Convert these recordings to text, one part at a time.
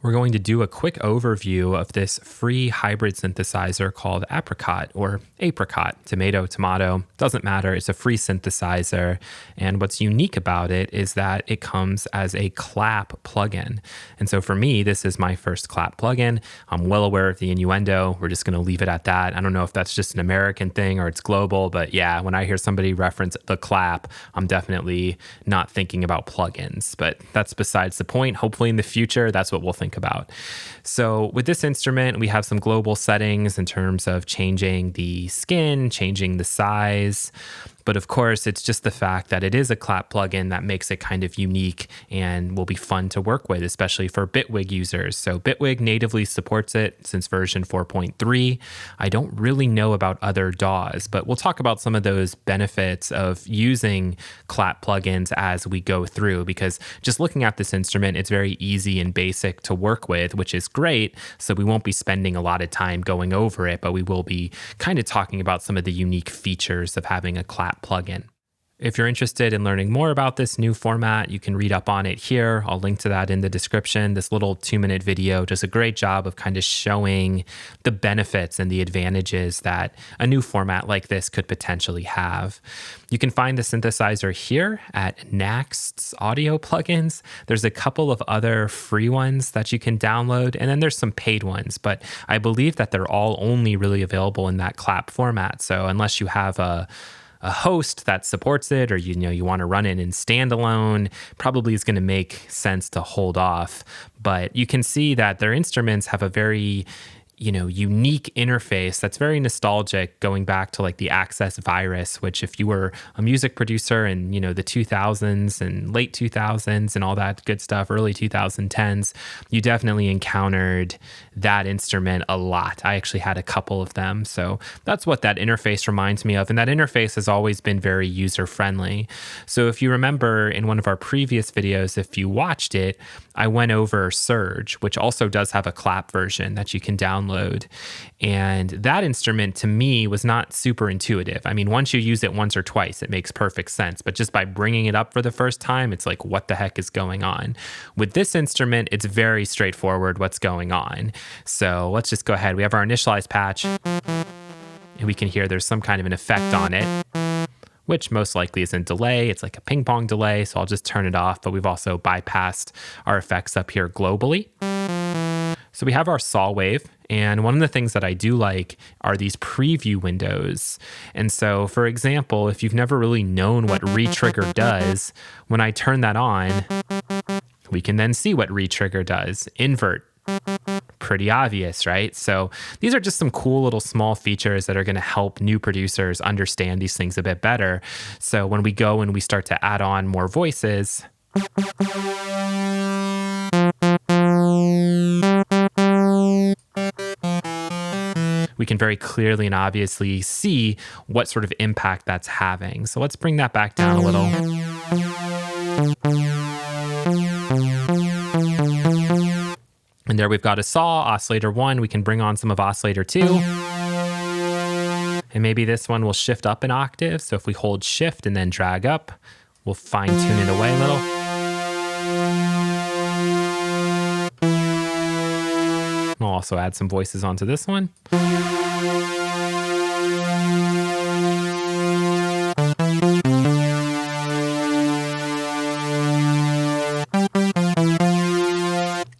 We're going to do a quick overview of this free hybrid synthesizer called Apricot or Apricot, tomato, tomato, doesn't matter. It's a free synthesizer. And what's unique about it is that it comes as a clap plugin. And so for me, this is my first clap plugin. I'm well aware of the innuendo. We're just going to leave it at that. I don't know if that's just an American thing or it's global, but yeah, when I hear somebody reference the clap, I'm definitely not thinking about plugins, but that's besides the point. Hopefully in the future, that's what we'll think about. So with this instrument, we have some global settings in terms of changing the skin, changing the size. But of course, it's just the fact that it is a clap plugin that makes it kind of unique and will be fun to work with, especially for Bitwig users. So Bitwig natively supports it since version 4.3. I don't really know about other DAWs, but we'll talk about some of those benefits of using clap plugins as we go through, because just looking at this instrument, it's very easy and basic to work with, which is great. So we won't be spending a lot of time going over it, but we will be kind of talking about some of the unique features of having a clap plugin. If you're interested in learning more about this new format, you can read up on it here. I'll link to that in the description. This little 2-minute video does a great job of kind of showing the benefits and the advantages that a new format like this could potentially have. You can find the synthesizer here at Naxt's audio plugins. There's a couple of other free ones that you can download, and then there's some paid ones, but I believe that they're all only really available in that clap format. So unless you have a host that supports it, or you want to run it in standalone, probably is going to make sense to hold off. But you can see that their instruments have a very unique interface that's very nostalgic, going back to like the Access virus, which if you were a music producer in, the 2000s and late 2000s and all that good stuff, early 2010s, you definitely encountered that instrument a lot. I actually had a couple of them. So that's what that interface reminds me of. And that interface has always been very user-friendly. So if you remember in one of our previous videos, if you watched it, I went over Surge, which also does have a clap version that you can download. And that instrument to me was not super intuitive. I mean, once you use it once or twice, it makes perfect sense. But just by bringing it up for the first time, it's like, what the heck is going on? With this instrument, it's very straightforward what's going on. So let's just go ahead. We have our initialized patch, and we can hear there's some kind of an effect on it, which most likely is in delay. It's like a ping pong delay, so I'll just turn it off, but we've also bypassed our effects up here globally. So we have our saw wave, and one of the things that I do like are these preview windows. And so, for example, if you've never really known what retrigger does, when I turn that on, we can then see what retrigger does. Invert. Pretty obvious, right? So these are just some cool little small features that are going to help new producers understand these things a bit better. So when we go and we start to add on more voices, we can very clearly and obviously see what sort of impact that's having. So let's bring that back down a little. And there we've got a saw, oscillator 1. We can bring on some of oscillator 2. And maybe this one will shift up an octave. So if we hold shift and then drag up, we'll fine tune it away a little. We'll also add some voices onto this one.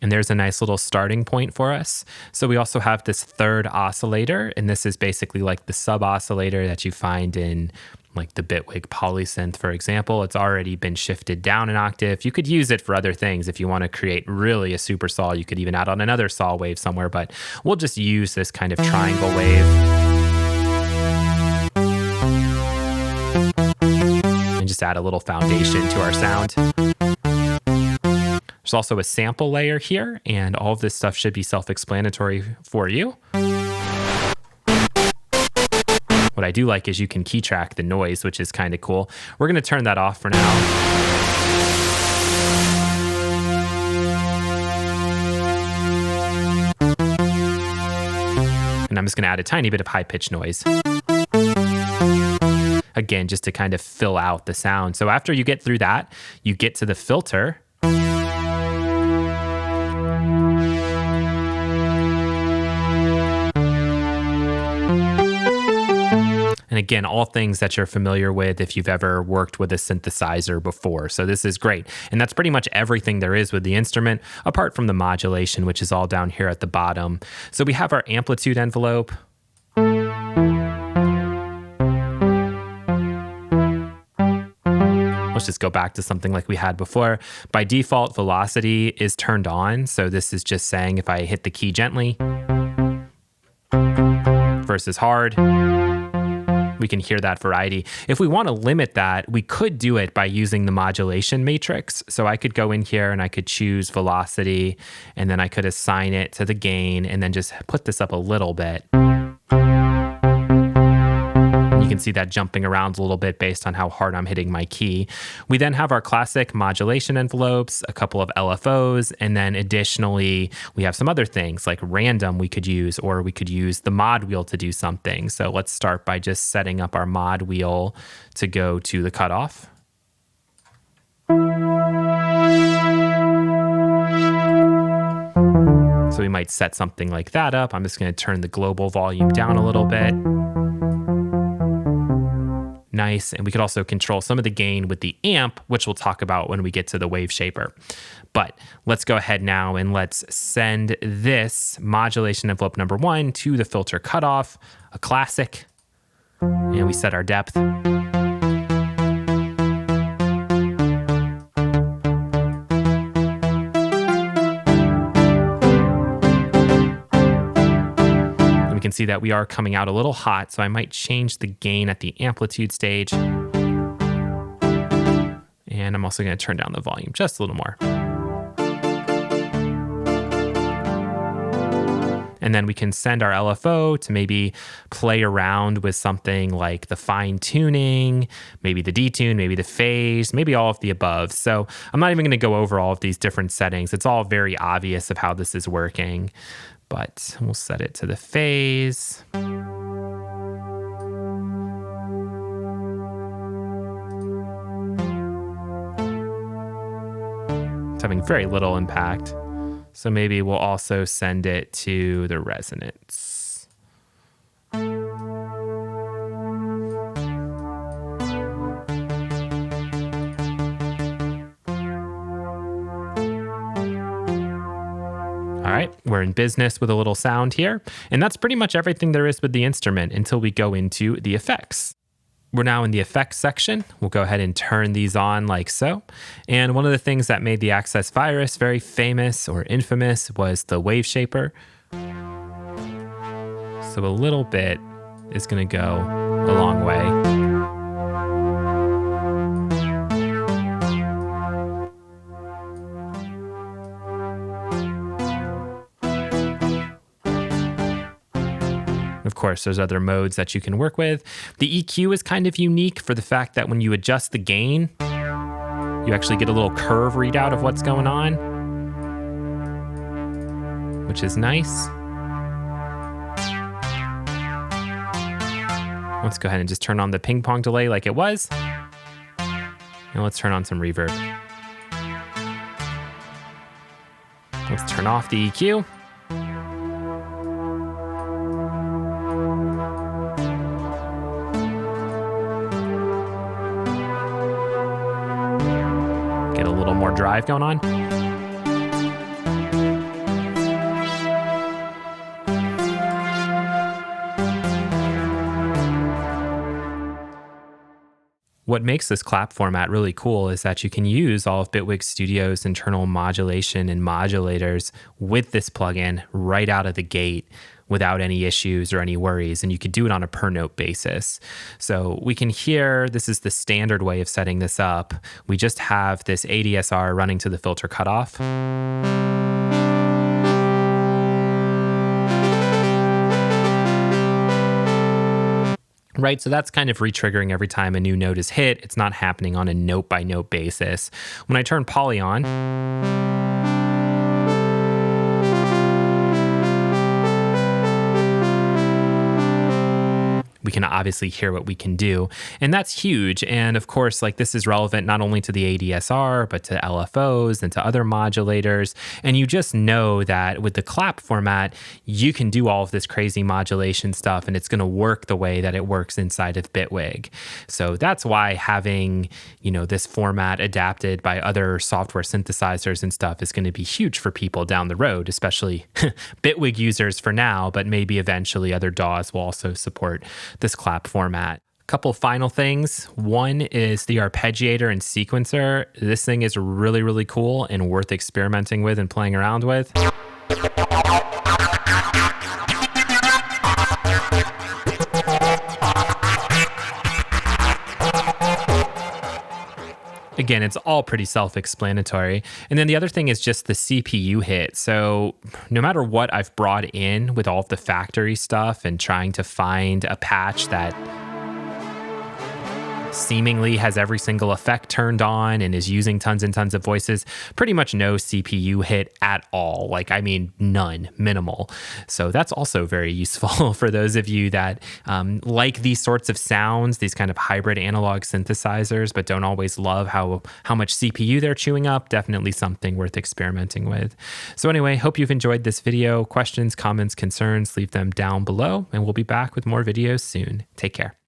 And there's a nice little starting point for us. So we also have this third oscillator, and this is basically like the sub oscillator that you find in like the Bitwig Polysynth, for example. It's already been shifted down an octave. You could use it for other things. If you want to create really a super saw, you could even add on another saw wave somewhere, but we'll just use this kind of triangle wave. And just add a little foundation to our sound. There's also a sample layer here, and all of this stuff should be self-explanatory for you. What I do like is you can key track the noise, which is kind of cool. We're going to turn that off for now. And I'm just going to add a tiny bit of high-pitched noise. Again, just to kind of fill out the sound. So after you get through that, you get to the filter. again, all things that you're familiar with if you've ever worked with a synthesizer before. So this is great. And that's pretty much everything there is with the instrument, apart from the modulation, which is all down here at the bottom. So we have our amplitude envelope. Let's just go back to something like we had before. By default, velocity is turned on. So this is just saying if I hit the key gently versus hard, we can hear that variety. If we want to limit that, we could do it by using the modulation matrix. So I could go in here and I could choose velocity, and then I could assign it to the gain and then just put this up a little bit. You can see that jumping around a little bit based on how hard I'm hitting my key. We then have our classic modulation envelopes, a couple of LFOs, and then additionally, we have some other things like random we could use, or we could use the mod wheel to do something. So let's start by just setting up our mod wheel to go to the cutoff. So we might set something like that up. I'm just going to turn the global volume down a little bit. Nice. And we could also control some of the gain with the amp, which we'll talk about when we get to the wave shaper. But let's go ahead now and let's send this modulation envelope number 1 to the filter cutoff, a classic. And we set our depth. We can see that we are coming out a little hot, so I might change the gain at the amplitude stage. And I'm also going to turn down the volume just a little more. And then we can send our LFO to maybe play around with something like the fine tuning, maybe the detune, maybe the phase, maybe all of the above. So I'm not even going to go over all of these different settings. It's all very obvious of how this is working. But we'll set it to the phase. It's having very little impact. So maybe we'll also send it to the resonance. All right, we're in business with a little sound here, and that's pretty much everything there is with the instrument until we go into the effects. We're now in the effects section. We'll go ahead and turn these on like so. And one of the things that made the Access virus very famous or infamous was the wave shaper. So a little bit is going to go a long way. Of course, there's other modes that you can work with. The EQ is kind of unique for the fact that when you adjust the gain, you actually get a little curve readout of what's going on, which is nice. Let's go ahead and just turn on the ping pong delay like it was. And let's turn on some reverb. Let's turn off the EQ. Get a little more drive going on. What makes this clap format really cool is that you can use all of Bitwig Studio's internal modulation and modulators with this plugin right out of the gate without any issues or any worries, and you could do it on a per note basis. So we can hear, this is the standard way of setting this up. We just have this ADSR running to the filter cutoff. Right, so that's kind of re-triggering every time a new note is hit. It's not happening on a note-by-note basis. When I turn poly on, we can obviously hear what we can do. And that's huge. And of course, like this is relevant not only to the ADSR, but to LFOs and to other modulators. And you just know that with the clap format, you can do all of this crazy modulation stuff and it's going to work the way that it works inside of Bitwig. So that's why having, this format adapted by other software synthesizers and stuff is going to be huge for people down the road, especially Bitwig users for now, but maybe eventually other DAWs will also support this clap format. Couple final things. One is the arpeggiator and sequencer. This thing is really, really cool and worth experimenting with and playing around with. Again, it's all pretty self-explanatory. And then the other thing is just the CPU hit. So no matter what I've brought in with all of the factory stuff and trying to find a patch that seemingly has every single effect turned on and is using tons and tons of voices, pretty much no CPU hit at all. None, minimal. So that's also very useful for those of you that like these sorts of sounds, these kind of hybrid analog synthesizers, but don't always love how much CPU they're chewing up. Definitely something worth experimenting with. So anyway, hope you've enjoyed this video. Questions, comments, concerns, leave them down below, and we'll be back with more videos soon. Take care.